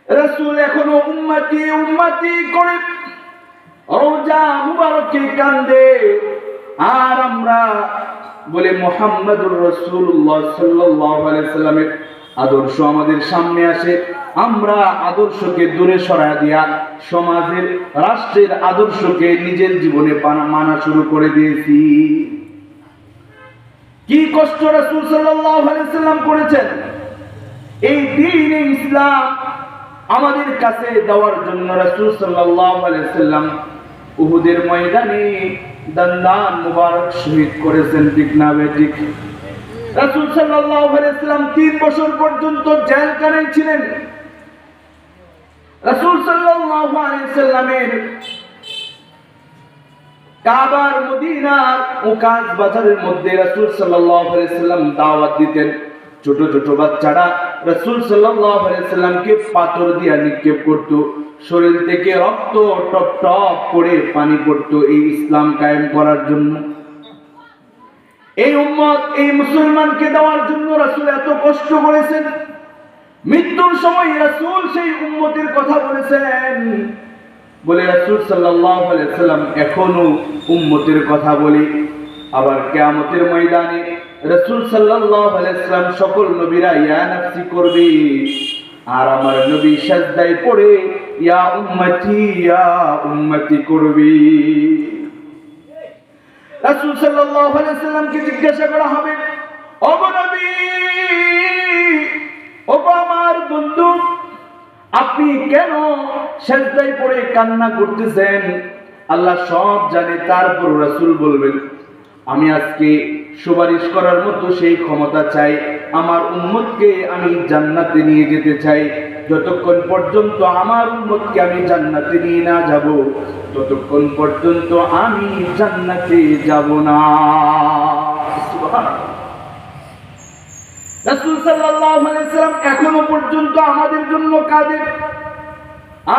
রাসূল এখনো উম্মতি উম্মতি করে রওজা মুবারকে কান্দে, আর আমরা বলে মুহাম্মদুর রাসূলুল্লাহ সাল্লাল্লাহু আলাইহি সাল্লামের আদর্শ আমাদের সামনে আসে, আমরা আদর্শকে দূরে সরায় দিয়া সমাজের, রাষ্ট্রের আদর্শকে নিজের জীবনে মানা শুরু করে দিয়েছি। কি কষ্ট রাসূল সাল্লাল্লাহু আলাইহি সাল্লাম করেছেন এই দ্বীন ইসলাম আমাদের কাছে দেওয়ার জন্য। রাসূল সাল্লাল্লাহু আলাইহি সাল্লাম উহুদের ময়দানে দন্দান মুবারক শহীদ করেছেন, ঠিক না বেঠিক? রাসূল সাল্লাল্লাহু আলাইহি সাল্লাম 3 বছর পর্যন্ত জেলখানায় ছিলেন। রাসূল সাল্লাল্লাহু আলাইহি সাল্লামের কাবার, মদিনার উকাস বাজারের মধ্যে রাসূল সাল্লাল্লাহু আলাইহি সাল্লাম দাওয়াত দিতেন। ছোট ছোট বাচ্চারা রাসূল সাল্লাল্লাহু আলাইহি সাল্লামকে পাথর দিয়ে নিক্ষেপ করত, শরীর থেকে রক্ত টপ টপ করে পানি পড়তো এই ইসলাম কায়েম করার জন্য। এই উম্মত, এই মুসলমানকে দেওয়ার জন্য রাসূল এত কষ্ট করেছেন। মৃত্যুর সময় রাসূল সেই উম্মতের কথা বলেছেন, বলে রাসূল সাল্লাল্লাহু আলাইহি সাল্লাম এখনো উম্মতের কথা বলে। আবার কিয়ামতের ময়দানে রাসূল সাল্লাল্লাহু আলাইহি সাল্লাম সকল নবীরা ইয়া নাফসি করবে, আর আমার নবী সিজদায় পড়ে ইয়া উম্মতি করবে। রাসূল সাল্লাল্লাহু আলাইহি সাল্লামকে জিজ্ঞাসা করা হবে, ও নবী, ও আমার বন্ধু, আপনি কেন সিজদায় পড়ে কান্না করতেছেন? আল্লাহ সব জানে, তারপর রাসূল বলবেন, আমি আজকে সুপারিশ করার মতো সেই ক্ষমতা চাই, আমার উম্মতকে আমি জান্নাতে নিয়ে যেতে চাই। যতক্ষণ পর্যন্ত আমার উম্মতকে আমি জান্নাতে নিয়ে না যাব, ততক্ষণ পর্যন্ত আমি জান্নাতে যাব না। সুবহানাল্লাহ। রাসূল সাল্লাল্লাহু আলাইহি সাল্লাম এখনো পর্যন্ত আমাদের জন্য কাঁদেন,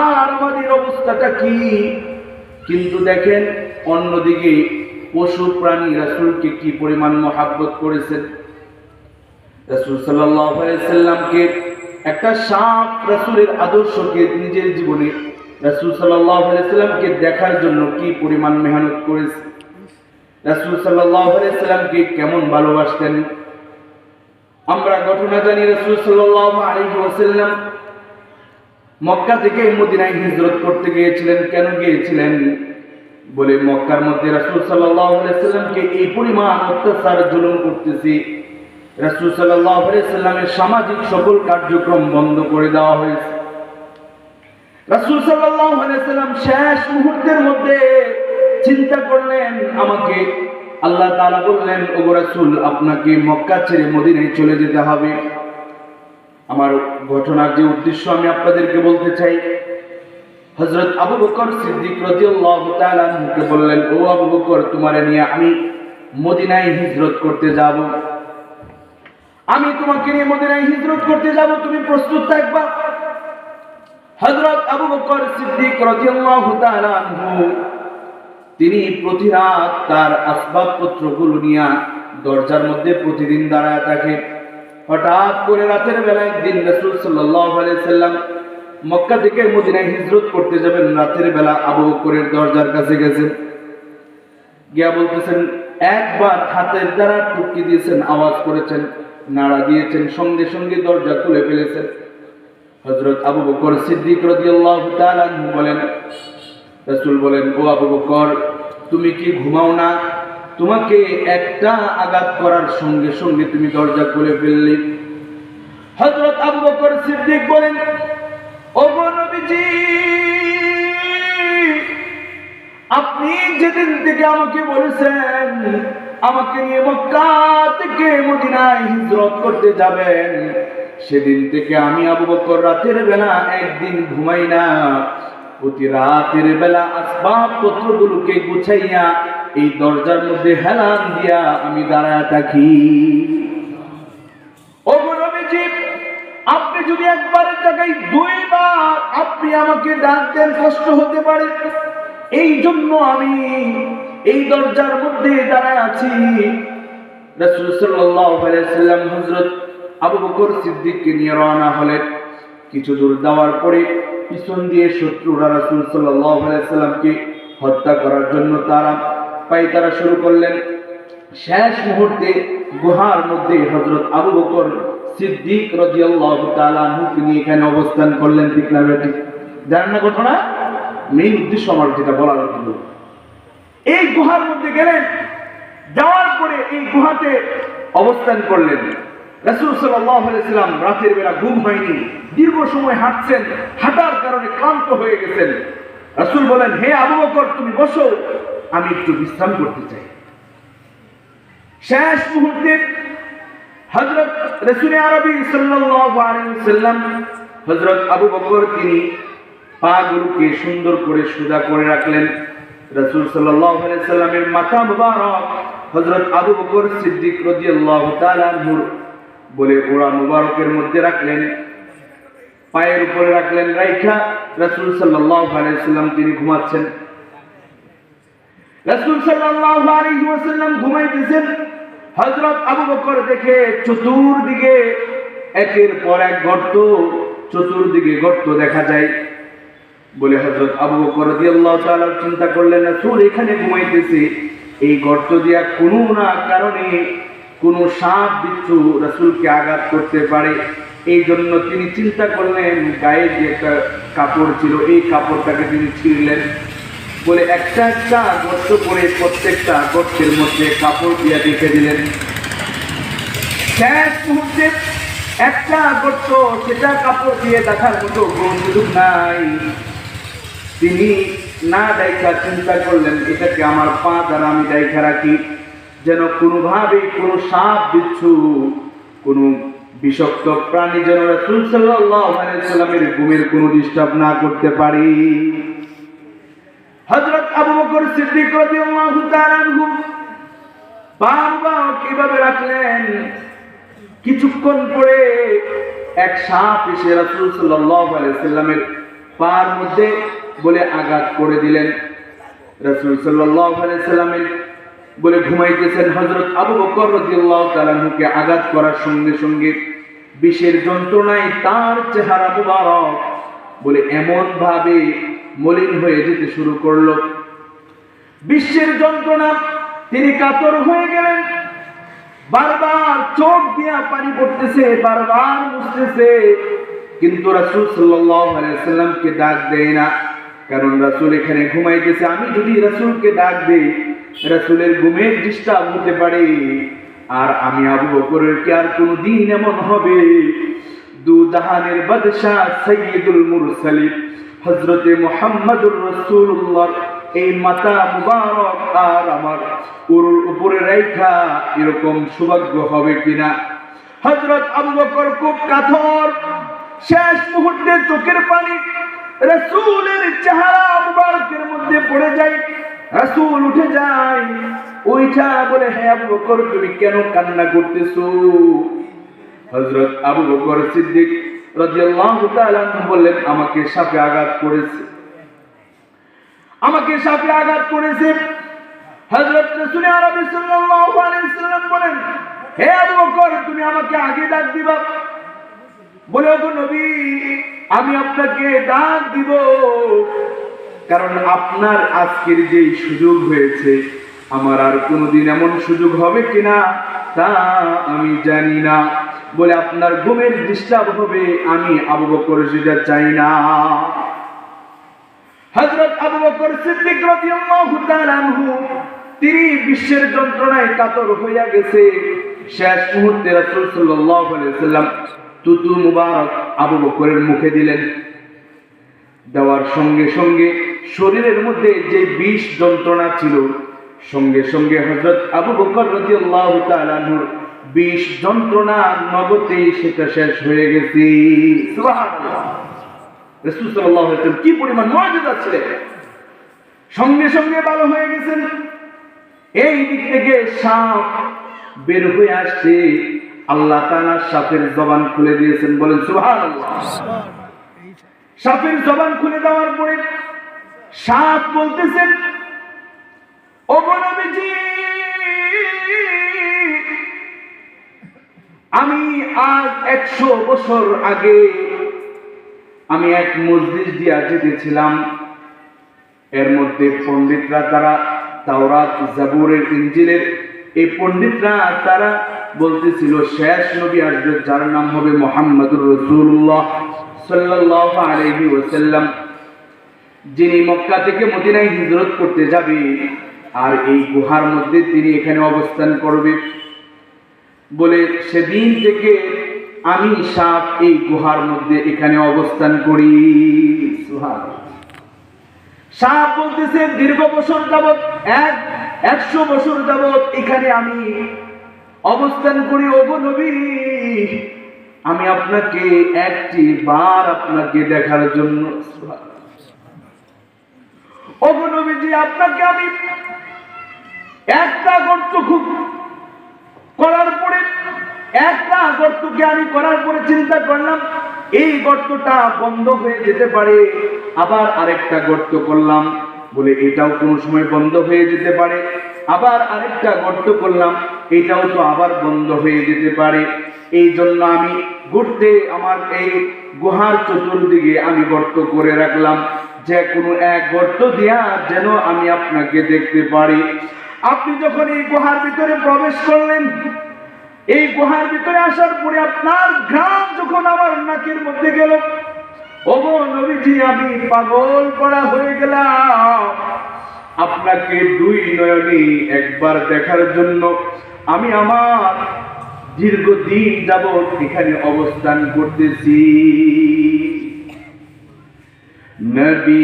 আর আমাদের অবস্থাটা কি? কিন্তু দেখেন অন্যদিকে পশু প্রাণী রাসূলকে কি পরিমাণ মহব্বত করেছেন। রাসূল সাল্লাল্লাহু আলাইহি সাল্লামকে একটা সাপ রাসূলের আদর্শকে নিজের জীবনে রাসূল সাল্লাল্লাহু আলাইহি সাল্লামকে দেখার জন্য কি পরিমাণ মেহনত করেছে, রাসূল সাল্লাল্লাহু আলাইহি সাল্লামকে কেমন ভালোবাসতেন। আমরা ঘটনা জানি, রাসূল সাল্লাল্লাহু আলাইহি ওয়াসাল্লাম মক্কা থেকে মদিনায় হিজরত করতে গিয়েছিলেন। কেন গিয়েছিলেন? বলে মক্কার মধ্যে রাসূল সাল্লাল্লাহু আলাইহি সাল্লামকে এই পরিমাণ অত্যাচার জুলুম করতেছে, রাসূল সাল্লাল্লাহু আলাইহি সাল্লামের সামাজিক সকল কার্যক্রম বন্ধ করে দেওয়া হয়েছে। রাসূল সাল্লাল্লাহু আলাইহি সাল্লাম শেষ মুহূর্তের মধ্যে চিন্তা করলেন, আমাকে আল্লাহ তাআলা বললেন, ওগো রাসূল, আপনাকে মক্কা ছেড়ে মদিনায় চলে যেতে হবে। আমার ঘটনার যে উদ্দেশ্য আমি আপনাদেরকে বলতে চাই, হযরত আবু বকর সিদ্দিক রাদিয়াল্লাহু তাআলা আনহুকে বললেন, ও আবু বকর, তোমারে নিয়ে আমি মদিনায় হিজরত করতে যাব, আমি তোমাকে নিয়ে মদিনায় হিজরত করতে যাব, তুমি প্রস্তুত থাকবা। হযরত আবু বকর সিদ্দিক রাদিয়াল্লাহু তাআলা আনহু তিনি প্রতি রাত তার আসবাবপত্রগুলো নিয়ে দরজার মধ্যে প্রতিদিন দাঁড়ায় থাকে। হঠাৎ করে রাতের বেলা একদিন রাসূল সাল্লাল্লাহু আলাইহি সাল্লাম মক্কা থেকে মদিনায় হিজরত করতে যাবেন। রাতের বেলা আবু বকরের দরজার কাছে গেছেন, গিয়া বলতেছেন, একবার হাতের দ্বারা টুকি দিয়েছেন, আওয়াজ করেছেন, নাড়া দিয়েছেন, সঙ্গে সঙ্গে দরজা খুলে ফেলেছেন। হযরত আবু বকর সিদ্দিক রাদিয়াল্লাহু তাআলা আনহু বলেন, রাসূল বলেন, ও আবু বকর, তুমি কি ঘুমাও না? তোমাকে একটা আঘাত করার সঙ্গে সঙ্গে তুমি দরজা খুলে ফেললে। হযরত আবু বকর সিদ্দিক বলেন, ওগো নবীজি, আপনি যেদিন থেকে আমাকে বলেছেন আমাকে নিয়ে মক্কা থেকে মদিনায় হিজরত করতে যাবেন, সেদিন থেকে আমি আবু বকর রাতের বেলা একদিন ঘুমাই না। প্রতি রাতের বেলা আসবাবপত্রগুলোকে গুছাইয়া এই দরজার মধ্যে হেলান দিয়া আমি দাঁড়ায় থাকি। ওগো নবীজি, আপনি যদি একবারের জায়গায় দুইবার আপনি আমাকে ডাক দেন কষ্ট হতে পারে, এই জন্য আমি এই দরজার মধ্যে দাঁড়ায় আছি। রাসূল সাল্লাল্লাহু আলাইহি ওয়াসাল্লাম হযরত আবু বকর সিদ্দিককে নিয়ে রওনা হলেন। কিছু দূর যাওয়ার পরে পিছন দিয়ে শত্রুরা রাসূল সাল্লাল্লাহু আলাইহি ওয়াসাল্লামকে হত্যা করার জন্য তারা পায়তারা শুরু করলেন। শেষ মুহূর্তে গুহার মধ্যে হযরত আবু বকর সিদ্দিক রাদিয়াল্লাহু তাআলা আনহুকে নিয়ে এখানে অবস্থান করলেন। ঠিক না বেটি? জানেন না ঘটনা? মেইন উদ্দেশ্য আমার যেটা বলার হলো, এই গুহার মধ্যে গেলেন, যাওয়ার পরে এই গুহাতে অবস্থান করলেন। রাসূল সাল্লাল্লাহু আলাইহি ওয়াসাল্লাম রাতের বেলা ঘুম হয়নি, দীর্ঘ সময় হাঁটছেন, হাঁটার কারণে ক্লান্ত হয়ে গেছেন। রাসূল বলেন, হে আবু বকর, তুমি বসো, আমি একটু বিশ্রাম করতে চাই। শেষ মুহূর্তে হযরত রাসূল আরবী সাল্লাল্লাহু আলাইহি ওয়াসাল্লাম হযরত আবু বকর তিনি পাগুলোকে সুন্দর করে সোজা করে রাখলেন। রাসূল সাল্লাল্লাহু আলাইহি ওয়াসাল্লামের মাথা মুবারক হযরত আবু বকর সিদ্দিক রাদিয়াল্লাহু তাআলা আনহু বলে ওরা মুবারকের মধ্যে রাখলেন, পায়ের উপরে রাখলেন। রাইখা রাসূল সাল্লাল্লাহু আলাইহি ওয়াসাল্লাম তিনি ঘুমাচ্ছেন। রাসূল সাল্লাল্লাহু আলাইহি ওয়াসাল্লাম ঘুমাইতেছেন। হযরত আবু বকর দেখে চতুর্দিকে একের পর এক গর্ত, চতুর্দিকে গর্ত দেখা যায়। বলে হযরত আবু বকর রাদিয়াল্লাহু তাআলা চিন্তা করলেন, রাসূল এখানে ঘুমাইতেছে, এই গর্ত দিয়া কোনো না কারণে কোনো সাপ বিচ্ছু রাসূলকে আঘাত করতে পারে। এই জন্য তিনি চিন্তা করলেন, গায়ে যে একটা কাপড় ছিল এই কাপড়টাকে তিনি ছিঁড়লেন। বলে একটা একটা গর্ত করে প্রত্যেকটা গর্তের মধ্যে কাপড় দিয়ে রেখে দিলেন। শেষ মুহূর্তে একটা গর্ত, সেটা কাপড় দিয়ে দেখার মতো কোনো সুযোগ নাই। তিনি না দেখা চিন্তা করলেন, এটাকে আমার পা দ্বারা আমি দেখা রাখি, যেন কোনোভাবে কোনো সাপ বিচ্ছু কোনো বিষাক্ত প্রাণী যেন রাসূল সাল্লাল্লাহু আলাইহি ওয়াসাল্লামের ঘুমের কোনো ডিস্টার্ব না করতে পারি। হযরত আবু বকর সিদ্দিক রাদিয়াল্লাহু তাআলা আনহু বারবার কিভাবে রাখলেন। কিছুক্ষণ পরে এক সাপ এসে রাসূল সাল্লাল্লাহু আলাইহি ওয়াসাল্লামের পার মধ্যে বলে আঘাত করে দিলেন। রাসূল সাল্লাল্লাহু আলাইহি ওয়াসাল্লামের বলে ঘুমাইতেছেন, হযরত আবু বকর রাদিয়াল্লাহু তাআলা আনহুকে আঘাত করার সঙ্গে সঙ্গে বিষের যন্ত্রণায় তার চেহারা মুবারক বলে এমন ভাবে মলিন হয়ে যেতে শুরু করলো। বিশ্বের যন্ত্রণা তিনি কাতর হয়ে গেলেন। বারবার চোখ দিয়া পানি পড়তেছে, বারবার মুছতেছে, কিন্তু রাসূল সাল্লাল্লাহু আলাইহি ওয়াসাল্লামকে ডাক দেয় না, কারণ রাসূল এখানে ঘুমাইতেছে। আমি যদি রাসূলকে ডাক দেই, রাসূলের ঘুমের ডিস্টার্ব হতে পারে। আর আমি আবু বকরের কি আর কোনো দিন এমন হবে দু জাহানের বাদশা সাইয়্যিদুল মুরসালিন হযরতে মুহাম্মদুর রাসূলুল্লাহ এই মাথা মুবারক আর আমার উরুর উপরে রাইখা এরকম সৌভাগ্য হবে কিনা? হযরত আবু বকর খুব কাতর। শেষ মুহূর্তে চোখের পানি রাসূলের চেহারা মুবারকের মধ্যে পড়ে যায়। রাসূল উঠে যায়, ওইটা বলে, হে আবু বকর, তুমি কেন কান্না করতেছো? হযরত আবু বকর সিদ্দিক রাদিয়াল্লাহু তাআলা বললেন, আমাকে সাপে আঘাত করেছে, আমাকে সাপে আঘাত করেছে। হযরত রাসূল আরবী সাল্লাল্লাহু আলাইহি ওয়াসাল্লাম বলেন, হে আবু বকর, তুমি আমাকে আগে ডাক দিবা। বলে, ওগো নবী, আমি আপনাকে ডাক দিব, কারণ আপনার আজকের যেই সুযোগ হয়েছে আমার আর কোনোদিন এমন সুযোগ হবে কিনা তা আমি জানি না। বলে, আপনার ঘুমের ডিস্টার্ব হবে, আমি আবু বকর সেটা চাই না। হযরত আবু বকর সিদ্দিক রাদিয়াল্লাহু তাআলা আনহু তিনি বিশ্বের যন্ত্রণায় কাতর হইয়া গেছে। শেষ মুহূর্তে রাসূল সাল্লাল্লাহু আলাইহি ওয়াসাল্লাম তুতু মুবারক আবু বকরের মুখে দিলেন। দেওয়ার সঙ্গে সঙ্গে শরীরের মধ্যে যে বিষ যন্ত্রণা ছিল, সঙ্গে সঙ্গে হযরত আবু বকর রাদিয়াল্লাহু তাআলা আনহুর বিষ যন্ত্রণা নগদেই সেটা শেষ হয়ে গেছে। সুবহানাল্লাহ। রাসূল সাল্লাল্লাহু আলাইহি ওয়াসাল্লাম কি পরিমাণ মুআজিজা ছিলেন, সঙ্গে সঙ্গে ভালো হয়ে গেছেন। এই দিক থেকে সাপ বের হয়ে আসছে, আল্লাহ তাআলা সাপের জবান খুলে দিয়েছেন। বলেন সুবহানাল্লাহ। সাপের জবান খুলে দেওয়ার পরে সাপ বলতেছেন, ওগো নবীজি, আমি আজ 100 বছর আগে আমি এক মজলিস দিয়া যেতেছিলাম। এর মধ্যে পণ্ডিতরা, তারা তাওরাত, জাবুরের, ইনজিলের এই পণ্ডিতরা তারা বলতেছিল শেষ নবী আসবে, যার নাম হবে মুহাম্মদুর রাসূলুল্লাহ সাল্লাল্লাহু আলাইহি ওয়াসাল্লাম, যিনি মক্কা থেকে মদিনায় হিজরত করতে যাবে আর এই গুহার মধ্যে তিনি এখানে অবস্থান করবে। বলে সেদিন থেকে আমি সাপ এই গুহার মধ্যে এখানে অবস্থান করি। সুবহানাল্লাহ। সাপ বলতেছে দীর্ঘ বছর যাবত, 100 বছর যাবত এখানে আমি অবস্থান করি। ওগো নবী, আমি আপনাকে একটি বার আপনাকে দেখার জন্য, ওগো নবীজি, আপনাকে আমি একটা গর্ত করার পরে চিন্তা করলাম এই গর্তটা বন্ধ হয়ে যেতে পারে, আবার আরেকটা গর্ত করলাম, বলে এটাও কোনো সময় বন্ধ হয়ে যেতে পারে, আবার আরেকটা গর্ত করলাম, এটাও তো আবার বন্ধ হয়ে যেতে পারে। এই জন্য আমি ঘুরতে আমার এই গুহার চতুর্দিকে আমি গর্ত করে রাখলাম, যে কোনো এক গর্ত দিয়া যেন আমি আপনাকে দেখতে পারি। আপনি যখন এই গুহার ভিতরে প্রবেশ করলেন, এই গুহার ভিতরে আসার পরে আপনার ঘ্রাণ যখন আমার নাকের মধ্যে গেল, ওগো নবীজি, আমি পাগল করা হয়ে গেলাম। আপনাকে 2 নয়নে একবার দেখার জন্য আমি আমার দীর্ঘদিন যাবত এখানে অবস্থান করতেছি। নবী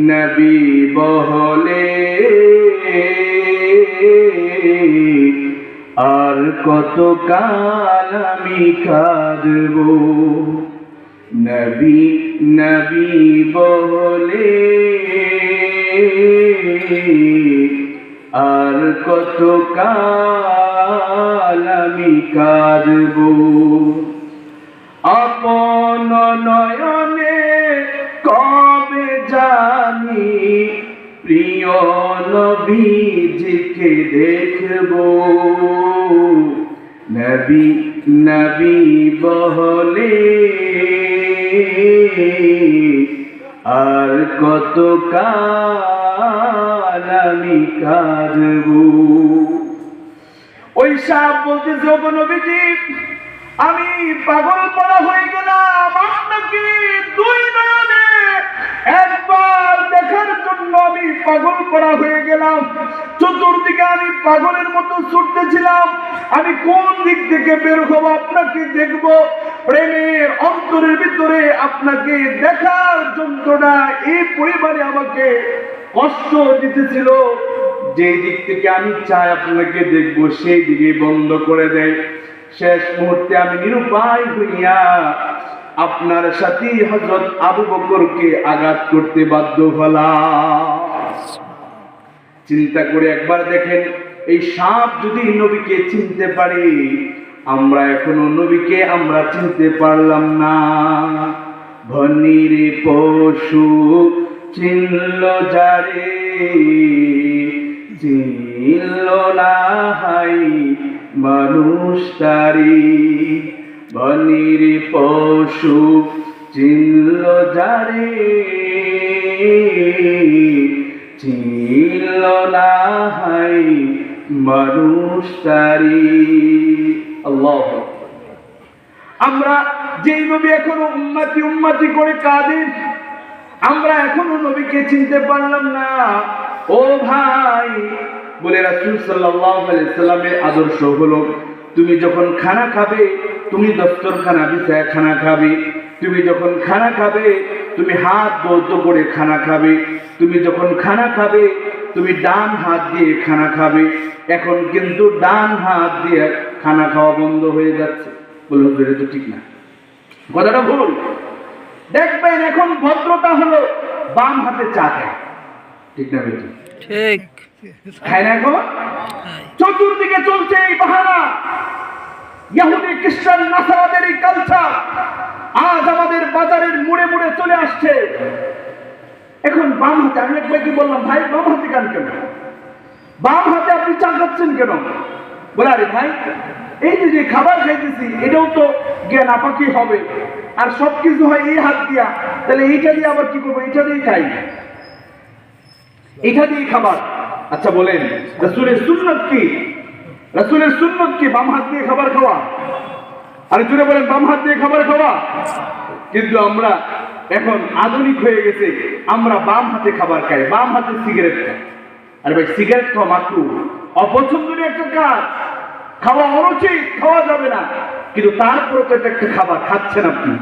নবী বলে আর কত কাল আমি কাঁদবো, নবী নবী বলে আর কত কাল আমি কাঁদবো। আপন নয়নে কবে জানি প্রিয় নবীজিকে দেখবো, নবী নবী বলে আর কত কাল আমি কাঁদবো। ওই সাপ বলতেছে, ওগো নবীজি, আমি পাগল পড়া হয়ে গেলাম, আপনাকে 2 নয়নে একবার দেখার জন্য আমি পাগল পড়া হয়ে গেলাম। চতুর্দিকে আমি পাগলের মতো ছুটতেছিলাম, আমি কোন দিক থেকে বের হব আপনাকে দেখব। প্রেমের অন্তরের ভিতরে আপনাকে দেখার যন্ত্রণা এই পরিবারে আমাকে কষ্ট দিতেছিল, যে দিক থেকে আমি চাই আপনাকে দেখব সেই দিকে বন্ধ করে দেয়। শেষ মুহূর্তে আমি নিরুপায় হইয়া আপনার সাথে হযরত আবু বকরকে আঘাত করতে বাধ্য হলাম। চিন্তা করে একবার দেখেন, এই সাপ যদি নবীকে চিনতে পারে, আমরা এখনো নবীকে আমরা চিনতে পারলাম না। ধনির পশু চিনল যারে, চিনল না হাই মানুষ তারি। ধনির পশু চিনল যারে, চিনল না হাই মানুষ তারি। আল্লাহ। আমরা যেই নবী এখনো উম্মতি উম্মতি করে কাঁদে, আমরা এখনো নবীকে চিনতে পারলাম না। ও ভাই, বলে রাসূল সাল্লাল্লাহু আলাইহি সাল্লামের আদর্শ হলো তুমি যখন খানা খাবে তুমি দস্তরখানা বিছায় খানা খাবে, তুমি যখন খানা খাবে তুমি হাত বলতো করে খানা খাবে, তুমি যখন খানা খাবে তুমি ডান হাত দিয়ে খানা খাবে। এখন কিন্তু ডান হাত দিয়ে খানা খাওয়া বন্ধ হয়ে যাচ্ছে। বলুন এটা তো ঠিক না, কথাটা ভুল। দেখবেন এখন ভদ্রতা হলো বাম হাতে চা খায়, ঠিক না বেটি? ঠিক খায় না এখন? চতুর্দিকে চলছে এই বাহানা, ইহুদি খ্রিস্টান নাসারাদের এই কালচার আজ আমাদের বাজারের মুড়ে মুড়ে চলে আসছে। এখন বাম হাতে, আমি একবার কি বললাম, ভাই বাম হাতে খান কেন? বাম হাতে আপনি চা খাচ্ছেন কেন? বলে আরে ভাই এই যে খাবার খাইতেছি এটাও তো জ্ঞান আপাকি হবে, আর সবকিছু হয় এই হাত দিয়া, তাহলে এইটা দিয়ে আবার কি করবো? এটা দিয়ে খাই, এটা দিয়ে খাবার। আচ্ছা বলেন রাসূলের সুন্নাত কি? রাসূলের সুন্নাত কি বাম হাত দিয়ে খাবার খাওয়া? আর জুড়ে বলেন বাম হাত দিয়ে খাবার খাওয়া। কিন্তু আমরা এখন আধুনিক হয়ে গেছে, আমরা বাম হাতে খাবার খাই, বাম হাতে সিগারেট খাই। আরে ভাই সিগারেট খাওয়া মাত্র অপছন্দনীয় একটা কাজ, খাওয়া অনুচিত, খাওয়া যাবে না, কিন্তু তারপরে তো এটা একটা খাবার খাচ্ছেন আপনি,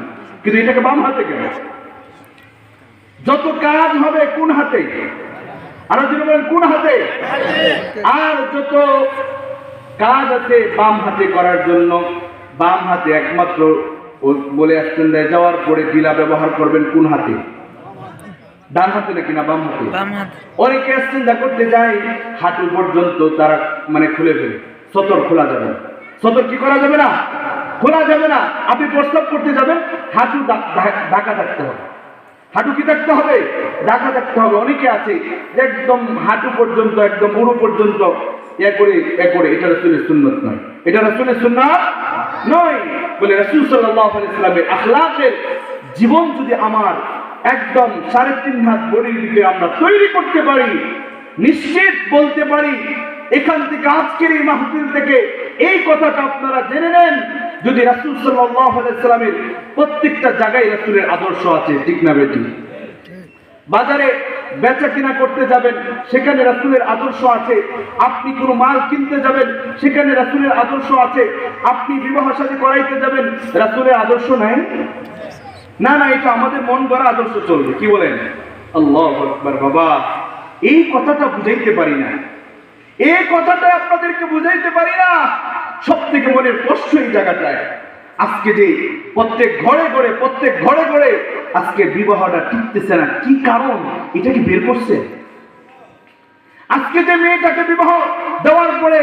কিন্তু এটাকে বাম হাতে কেন? যত কাজ হবে কোন হাতে? আর যদি বলেন কোন হাতে? আর যত কাজ আছে বাম হাতে করার জন্য, বাম হাতে একমাত্র বলে আসছেন যাওয়ার পরে গিলা ব্যবহার করবেন কোন হাতে? ডান হাতে নাকি না বাম হাতে? অনেকে আসছেন যা করতে যায় হাঁটু পর্যন্ত তারা মানে খুলে ফেলে, সতর খোলা যাবে না। সতর কি করা যাবে না? খোলা যাবে না। আপনি প্রস্তাব করতে যাবেন হাঁটু ঢাকা থাকতে হবে। হাঁটু কি থাকতে হবে? ঢাকা থাকতে হবে। অনেকে আছে একদম হাঁটু পর্যন্ত, একদম উড়ু পর্যন্ত এ করে, এটা রাসূলের সুন্নাত নয়, এটা রাসূলের সুন্নাত নয়। বলে রাসূল সাল্লাল্লাহু আলাইহি ওয়াসাল্লামের আখলাকের জীবন যদি আমার একদম 3.5 হাত বডির দিকে আমরা তৈরি করতে পারি, নিশ্চিত বলতে পারি এখান থেকে আজকের এই মাহফিল থেকে এই কথাটা আপনারা জেনে নেন, যদি রাসূল সাল্লাল্লাহু আলাইহি ওয়াসাল্লামের প্রত্যেকটা জায়গায় রাসূলের আদর্শ আছে, ঠিক না বেটি? বাজারে বেচা কিনা করতে যাবেন সেখানে রাসূলের আদর্শ আছে, আপনি কোনো মাল কিনতে যাবেন সেখানে রাসূলের আদর্শ আছে, আপনি বিবাহ শাদী করাইতে যাবেন রাসূলের আদর্শ নাই? না না, এটা আমাদের মন গড়া আদর্শ চলবে। কি বলেন? আল্লাহু আকবার। বাবা এই কথাটা বুঝাইতে পারি না, এই কথাটা আপনাদেরকে বুঝাইতে পারি না। সব থেকে মনের কষ্ট এই জায়গাটায়। আজকে যে প্রত্যেক ঘরে ঘরে আজকে বিবাহটা টিকতেছে না, কি কারণ? এটা কি বের করছে? আজকে যে মেয়েটাকে বিবাহ দেওয়ার পরে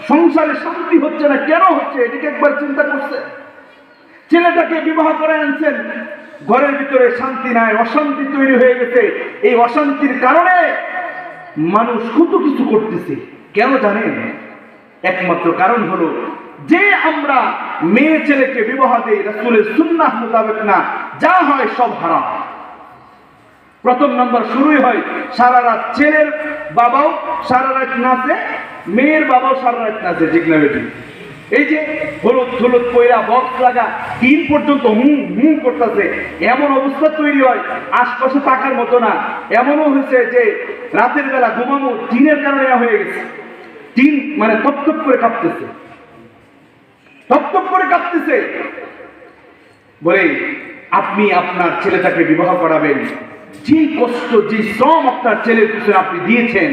সংসারে শান্তি হচ্ছে না, কেন হচ্ছে? এটাকে একবার চিন্তা করছে? ছেলেটাকে বিবাহ করে আনছেন, ঘরের ভিতরে শান্তি নাই, অশান্তি তৈরি হয়ে গেছে। এই অশান্তির কারণে মানুষ কত কিছু করতেছে, কেন জানেন? একমাত্র কারণ হলো যে আমরা মেয়ে ছেলেকে বিবাহ দেই রাসূলের সুন্নাহ মোতাবেক না, যা হয় সব হারাম। প্রথম নম্বর শুরুই হয় সারা রাত, ছেলের বাবাও সারা রাত নাচে, মেয়ের বাবাও সারা রাত নাচে, ঠিক না বেটি? এই যে হলুদ থলুদ পয়রা বক্স লাগা 3 পর্যন্ত হুম করতেছে, এমন অবস্থা তৈরি হয় আশপাশে থাকার মতো না। এমনও হয়েছে যে রাতের বেলা ঘুমানো টিনের কারণে হয়ে গেছে, টিন মানে টপ করে কাঁপতেছে, টপ করে কাঁপতেছে। বলে আপনি আপনার ছেলেটাকে বিবাহ করাবেন, যে কষ্ট যে শ্রম আপনার ছেলের পিছনে আপনি দিয়েছেন,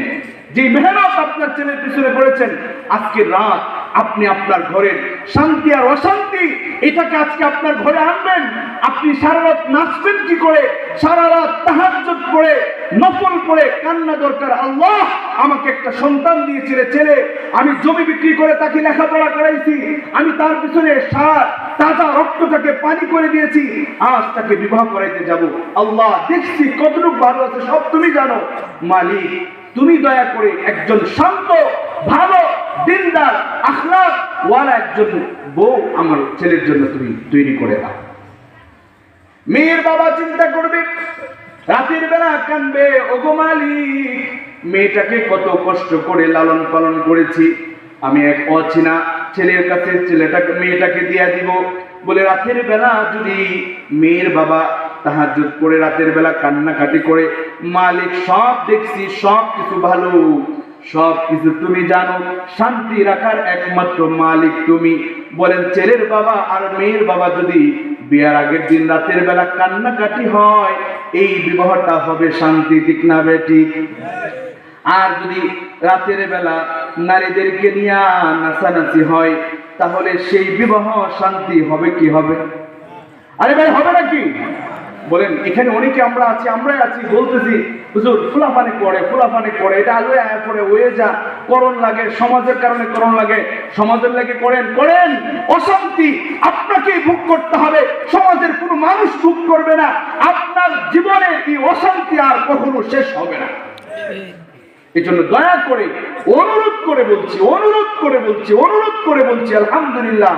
যে মেহনত আপনার ছেলের পিছনে করেছেন, আজকে রাত আপনি আপনার ঘরের শান্তি আর অশান্তি এটাকে আজকে আপনার ঘরে আনবেন। আপনি সারা রাত নাচবেন কি করে? সারা রাত তাহাজ্জুদ পড়ে নফল পড়ে কান্না দরকার, আল্লাহ আমাকে একটা সন্তান দিয়েছিলে, ছেলে, আমি জমি বিক্রি করে তাকে লেখাপড়া করাইছি, আমি তার পিছনে তাজা রক্তটাকে পানি করে দিয়েছি, আজ তাকে বিবাহ করাইতে যাব। আল্লাহ দেখছি কতটুকু ভালো আছে সব তুমি জানো, মালিক তুমি দয়া করে একজন শান্ত ভালো দিনদার আখলাক ওয়ালা একজন বউ আমার ছেলের জন্য তুমি তৈরি করে দাও। মেয়ের বাবা চিন্তা করবে, রাতের বেলা কানবে, ওগো মালিক মেয়েটাকে কত কষ্ট করে লালন পালন করেছি, আমি এক অচেনা ছেলের কাছে মেয়েটাকে দিয়ে দিব। বলে রাতের বেলা যদি মেয়ের বাবা তাহাজ্জুদ করে রাতের বেলা কান্নাকাটি করে, মালিক সব দেখছি সব কিছু ভালো, সব কিছু তুমি জানো, শান্তি রাখার একমাত্র মালিক তুমি। বলেন ছেলের বাবা আর মেয়ের বাবা যদি বিয়ার আগের দিন রাতের বেলা কান্নাকাটি হয়, এই বিবাহটা হবে শান্তি, ঠিক না বেঠিক? আর যদি রাতের বেলা নারীদেরকে নিয়ে নাচানাচি হয়, তাহলে সেই বিবাহ শান্তি হবে কি হবে? আরে ভাই, হবে নাকি? বলেন, এখানে অনেকে আমরাই আছি বলতেছি হুজুর ফুলাফানি করে এটা আলোয় আয়া পড়ে হয়ে যা করণ লাগে, সমাজের কারণে করণ লাগে, সমাজের লাগে করেন অশান্তি আপনাকেই ভোগ করতে হবে, সমাজের কোনো মানুষ ভোগ করবে না। আপনার জীবনে এই অশান্তি আর কখনো শেষ হবে না। এই জন্য দয়া করে অনুরোধ করে বলছি আলহামদুলিল্লাহ,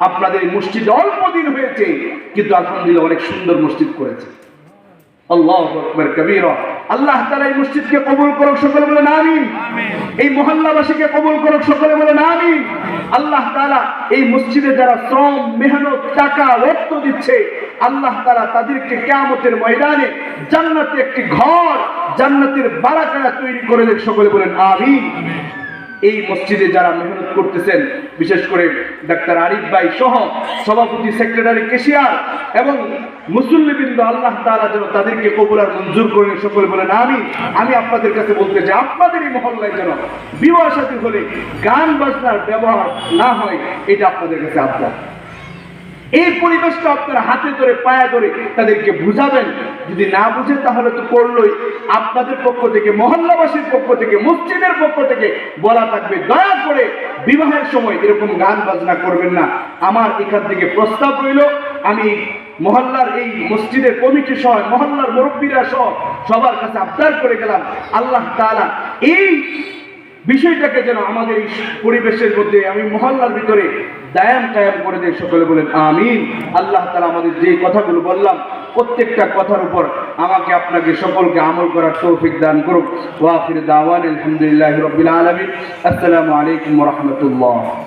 আপনাদের মসজিদ অল্প দিন হয়েছে, কিন্তু আলহামদুলিল্লাহ অনেক সুন্দর মসজিদ করেছে। আল্লাহু আকবার কবীরা। আল্লাহ তাআলা এই মসজিদকে কবুল করুক, সকলে বলেন আমিন। এই মহল্লাবাসীকে কবুল করুক, সকলে বলেন আমিন। আল্লাহ তাআলা এই মসজিদে যারা শ্রম, মেহনত, টাকা, রক্ত দিচ্ছে, আল্লাহ তাআলা তাদেরকে কিয়ামতের ময়দানে জান্নাতে একটি ঘর, জান্নাতের বারাকা তৈরি করে দেখ, সকলে বলেন আমিন। এই মসজিদে যারা মেহনত করতেছেন, বিশেষ করে ডাক্তার আরিফ ভাই সহ সভাপতি, সেক্রেটারি, ক্যাশিয়ার এবং মুসল্লিবৃন্দ, আল্লাহ তাআলা যেন তাদেরকে কবুল আর মঞ্জুর করেন, সকলে বলেন আমিন। আমি আপনাদের কাছে বলতে চাই, আপনাদের এই মহল্লায় যেন বিবাহ শাদী হলে গান বাজনার ব্যবহার না হয়, এটা আপনাদের কাছে আবদার। এই পরিবেশটা আপনারা হাতে ধরে পায়ে ধরে তাদেরকে বুঝাবেন। যদি না বুঝে তাহলে তো করলোই, আপনাদের পক্ষ থেকে, মহল্লাবাসীর পক্ষ থেকে, মসজিদের পক্ষ থেকে বলা থাকবে, দয়া করে বিবাহের সময় এরকম গান বাজনা করবেন না। আমার এখান থেকে প্রস্তাব রইল, আমি মহল্লার এই মসজিদের কমিটি সহ, মহল্লার মুরব্বীরা সহ সবার কাছে আবদার করে গেলাম, আল্লাহ তাআলা এই বিষয়টাকে যেন আমাদের এই পরিবেশের মধ্যে, আমি মহল্লার ভিতরে দায়াম কায়াম করে দেয়, সকলে বলেন আমিন। আল্লাহ তাআলা আমাদের যে কথাগুলো বললাম, প্রত্যেকটা কথার উপর আমাকে আপনাকে সকলকে আমল করার তৌফিক দান করুক। ওয়া আখির দাওয়ানা আলহামদুলিল্লাহি রাব্বিল আলামিন। আসসালামু আলাইকুম ওয়া রাহমাতুল্লাহ।